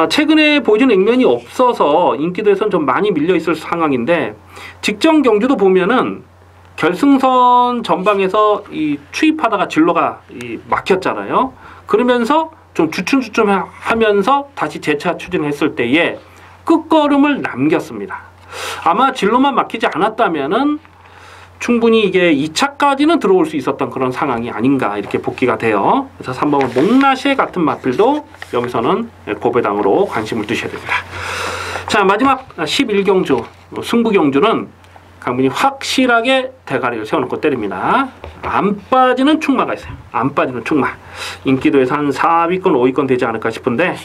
최근에 보여준 액면이 없어서 인기도에서는 좀 많이 밀려있을 상황인데 직전 경주도 보면은 결승선 전방에서 이 추입하다가 진로가 막혔잖아요. 그러면서 좀 주춤주춤하면서 다시 재차 추진했을 때에 끝걸음을 남겼습니다. 아마 진로만 막히지 않았다면은 충분히 이게 2차까지는 들어올 수 있었던 그런 상황이 아닌가 이렇게 복귀가 돼요. 그래서 3번 몽라쉐 같은 마필도 여기서는 고배당으로 관심을 두셔야 됩니다. 자 마지막 11경주 승부경주는 강민이 확실하게 대가리를 세워놓고 때립니다. 안 빠지는 충마가 있어요. 안 빠지는 충마. 인기도에서 한 4위권 5위권 되지 않을까 싶은데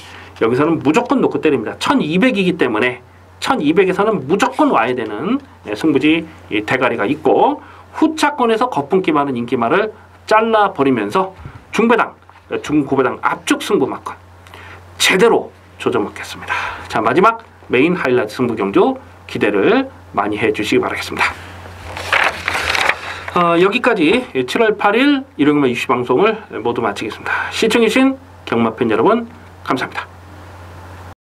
여기서는 무조건 놓고 때립니다. 1200이기 때문에 1200에서는 무조건 와야 되는 승부지 대가리가 있고 후차권에서 거품기 많은 인기마를 잘라버리면서 중배당, 중고배당 압축 승부 막건 제대로 조져먹겠습니다. 자 마지막 메인 하이라이트 승부 경주 기대를 많이 해주시기 바라겠습니다. 여기까지 7월 8일 일요일마 이슈 방송을 모두 마치겠습니다. 시청해주신 경마팬 여러분 감사합니다.